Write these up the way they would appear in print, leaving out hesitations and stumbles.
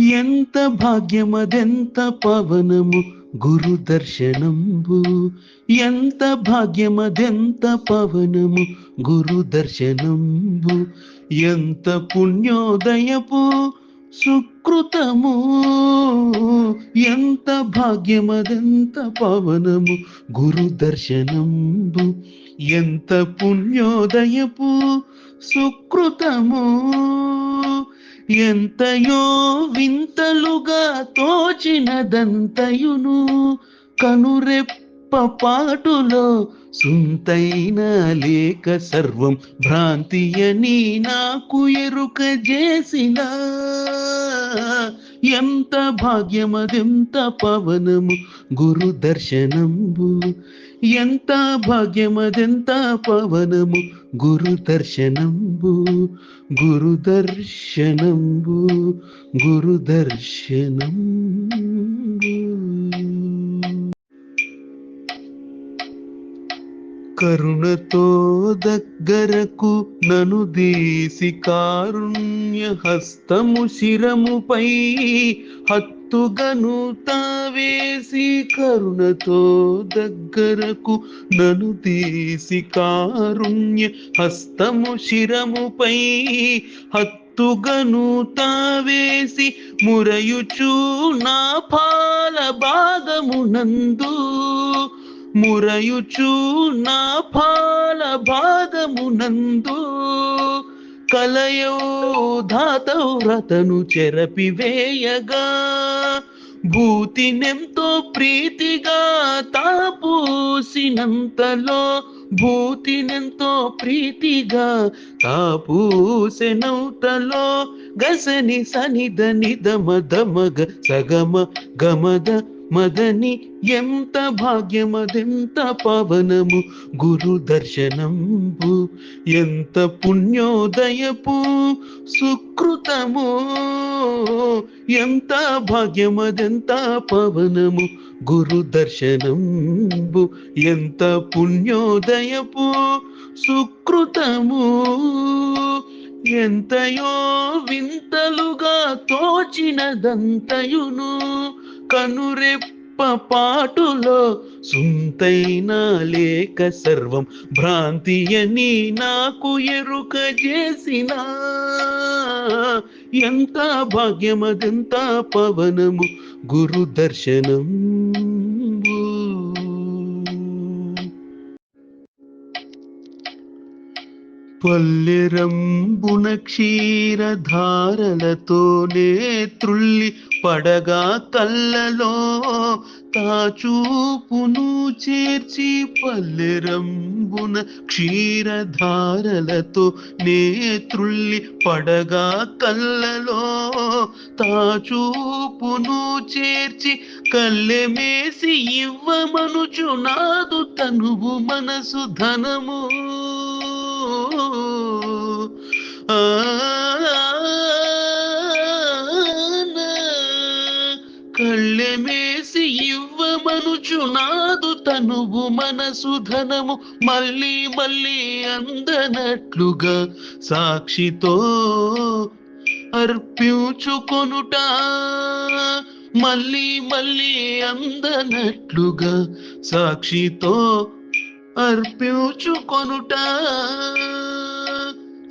ఎంత భాగ్యమదెంత పవనము గురు దర్శనంబు. ఎంత భాగ్యమదెంత పవనము గురు దర్శనంబు. ఎంత పుణ్యోదయపు సుకృతము. ఎంత భాగ్యమదెంత పవనము గురు దర్శనంబు. ఎంత పుణ్యోదయపు సుకృతము. ఎంతయో వింతలుగా తోచినదంతయును కనురెప్ప పాటులో సుంతైన లేక సర్వం భ్రాంతియని నాకు ఎరుక చేసిన. ఎంత భాగ్యమదెంత పవనము గురు దర్శనంబు. ఎంత భాగ్యమదెంత పవనము గురు దర్శనంబు. గురు దర్శనంబు. గురు దర్శనంబు. కరుణతో దగ్గరకు నను దీసి కారుణ్య హస్తము శిరముపై హత్తుగను తావేసి. కరుణతో దగ్గరకు నను తీసి కారుణ్య హస్తము శిరముపై హత్తుగను తావేసి. మురయుచు నా పాల భాగమునందు. మురయుచు నా పాల భాగమునందు. కలయౌ ధాతౌ వ్రతను చెరపివేయగా. భూతినెంతో ప్రీతిగా తాపూసినంతలో. భూతినెంతో ప్రీతిగా తాపూసెనంతలో. గసని సనిద నిద మద మగ సగమ గమద మదని. ఎంత భాగ్యమదెంత పవనము గురు దర్శనంబు. ఎంత పుణ్యోదయపు సుకృతము. ఎంత భాగ్యమదెంత పవనము గురు దర్శనంబు. ఎంత పుణ్యోదయపు సుకృతము. ఎంతయో వింతలుగా తోచినదంతయును కనురెప్ప పాటులో సుంతైన లేక సర్వం భ్రాంతియని నాకు ఎరుక చేసిన. ఎంత భాగ్యమదెంత పవనము గురు దర్శనంబు. పల్లెరంబున క్షీరధారలతో నేత్రుల్లి పడగా కళ్ళలో తాచూపును చేర్చి. పల్లెరంబున క్షీరధారలతో నేత్రుల్లి పడగా కళ్ళలో తాచూపును చేర్చి. కళ్ళెమేసి ఇవ్వమనుచు నాదు తనువు మనసు ధనము. కళ్ళెమేసి ఇవ్వమనుచు నాదు తనువు మనసు ధనము. మళ్ళీ మళ్ళీ అందనట్లుగా సాక్షితో అర్పించుకొనుట. మళ్ళీ మళ్ళీ అందనట్లుగా సాక్షితో అర్పించుకొనుట.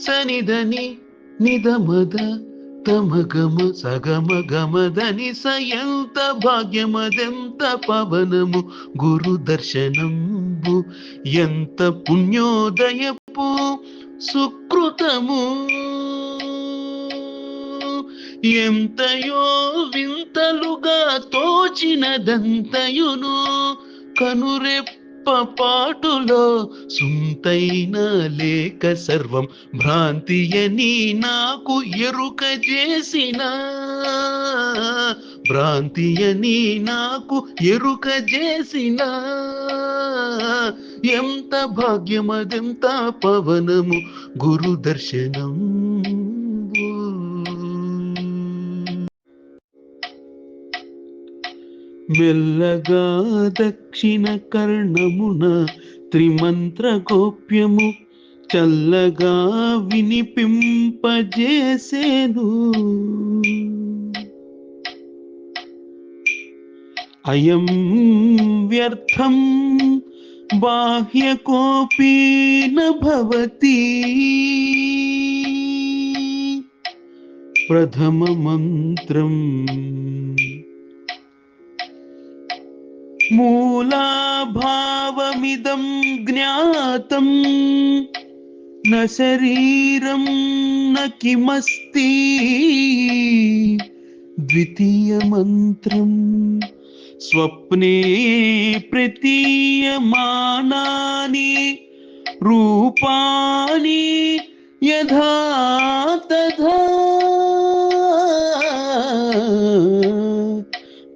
సనిదని నిదమద తమగమ సగమ గమదని. ఎంత భాగ్యమదెంత పవనము గురు దర్శనంబు. ఎంత పుణ్యోదయపు సుకృతము. ఎంతయో వింతలుగా తోచినదంతయును కనురెప్ప పాటులో సుంతైన లేక సర్వం భ్రాంతియని నాకు ఎరుక చేసిన. భ్రాంతియని నాకు ఎరుక చేసిన. ఎంత భాగ్యమదెంత పవనము గురు దర్శనంబు. మెల్లగా దక్షిణ కర్ణమున త్రిమంత్ర గోప్యము చల్లగా వినిపింపజేసేను. అయం వ్యర్థం బాహ్యకోపి న భవతి. ప్రథమ మంత్రం మూలాభావమిదం జ్ఞాతం న శరీరం న కిమస్తి. ద్వితీయ మంత్రం స్వప్నే ప్రతీయమానాని రూపాని యథా తథా.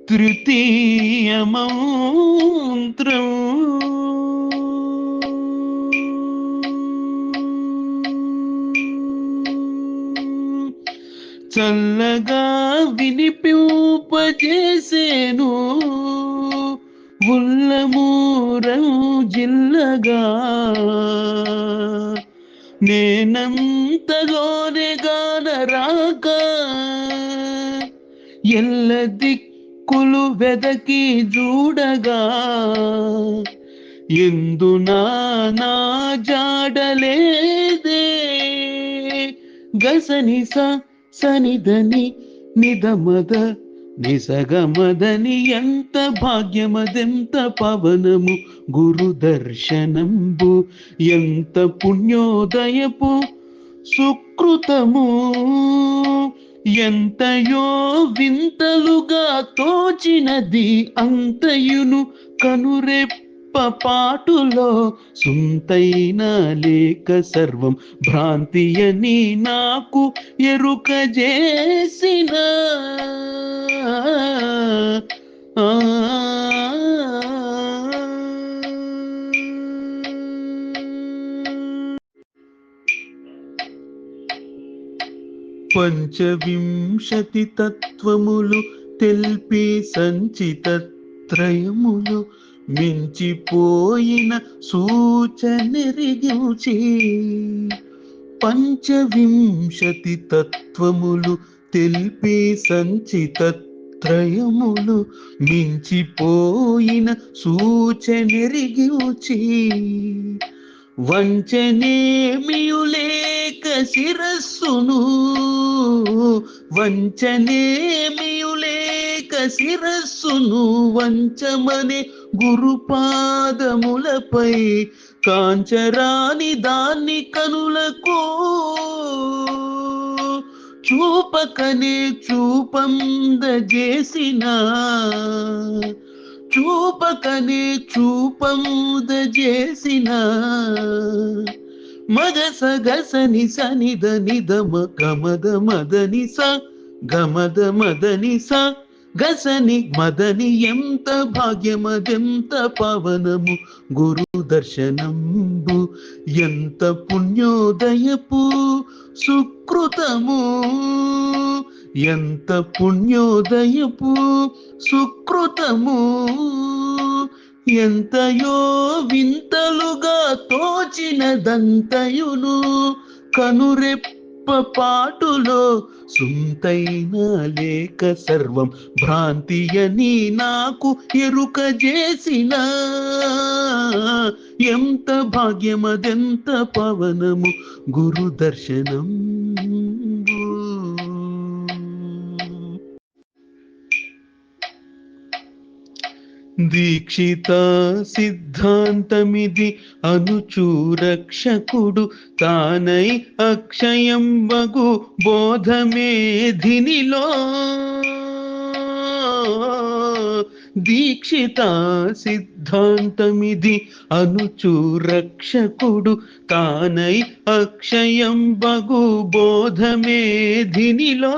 తృతీయ మంత్రం చల్లగా వినిపింపజేసేను ఉల్లమూరం జిల్లగా. నేనంతలోనే గానరాక ఎల్ల దిక్కులు వెదకి చూడగా. ఎందునా నా జాడలేదే. గసనిస సనిదని నిదమద నిసగమదని. ఎంత భాగ్యమదెంత పవనము గురు దర్శనంబు. ఎంత పుణ్యోదయపు సుకృతము. ఎంతయో వింతలుగా తోచినది అంతయును కనురెప్ప పాటులో. సుంతైన లేక సర్వం భ్రాంతియని నాకు ఎరుక చేసిన. పంచవింశతి తత్వములు తెల్పి సంచితత్రయములు మించిపోయిన సూచనెరిగించి. పంచవింశతి తత్వములు తెల్పి సంచితత్రయములు మించిపోయిన సూచనెరిగించి. వంచనేమియులేక శిరస్సును. వంచనేమియులేక శిరస్సును వంచమనే గురుపాదములపై. కాంచరాని దాన్ని కనులకు చూపకనే చూపందజేసిన. చూపకనే చూపముదజేసిన. మద సగసని సనిద నిదమ గమద మదని స గమద మదని స గసని మదని. ఎంత భాగ్యమదెంత పవనము గురు దర్శనంబు. ఎంత పుణ్యోదయపు సుకృతము. ఎంత పుణ్యోదయపు సుకృతము. ఎంతయో వింతలుగా తోచినదంతయును కనురెప్ప పాటులో. సుంతైన లేక సర్వం భ్రాంతియని నాకు ఎరుక చేసిన. ఎంత భాగ్యమదెంత పవనము గురు దర్శనం. దీక్షిత సిద్ధాంతమిది అనుచు రక్షకుడు తానై అక్షయం వగు బోధమేధినిలో. దీక్షిత సిద్ధాంతమిది అనుచు రక్షకుడు తానై అక్షయం వగు బోధమేధినిలో.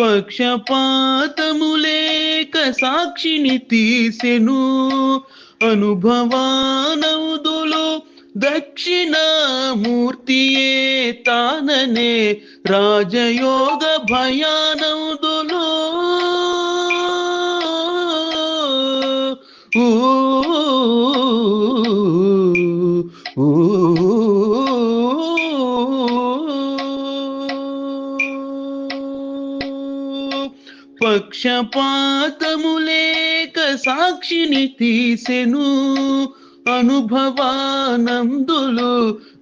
పక్షపాతములేక సాక్షిని తీసెను అనుభవానౌదులు. దక్షిణామూర్తియే తాననే రాజయోగ భయానౌదులు. పక్షపాతము లేక సాక్షిని తీసెను అనుభవానందులు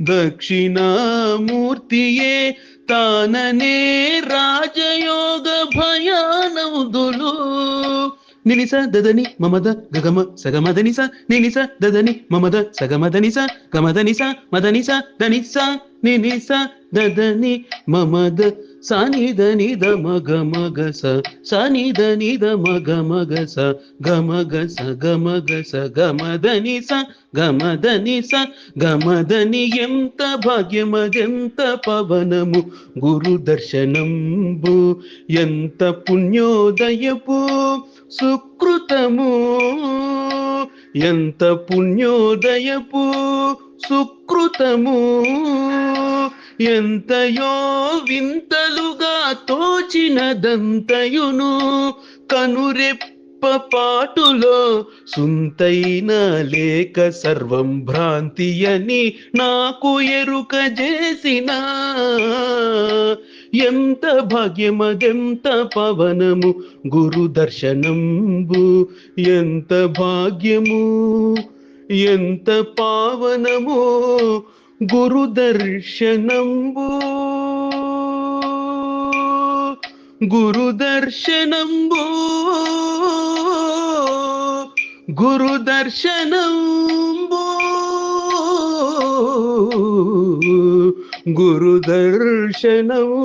దక్షిణామూర్తియే తాననే రాజయోగ భయానందులు. నినిస దదని మమద గగమ సగమదనిస నినిస దదని మమద సగమదనిస గమదనిస మదనిస దనిస నినిస దదని మమద సానిదని ద మగ మగ స సానిదని ద మగ మగ స గమగ స గమగ స గమదని స గమదని స గమదని ఎంత భాగ్యమదెంత పవనము గురు దర్శనంబు ఎంత పుణ్యోదయపు సుకృతము ఎంత పుణ్యోదయపు సుకృతము ఎంతయో వింతలుగా తోచినదంతయును కనురెప్ప పాటులో సుంతైన లేక సర్వం భ్రాంతి అని నాకు ఎరుక చేసిన ఎంత భాగ్యమదెంత పవనము గురు దర్శనంబు ఎంత భాగ్యము ఎంత పావనము గురు దర్శనంబు గురు దర్శనంబు గురు దర్శనంబు గురు దర్శనంబు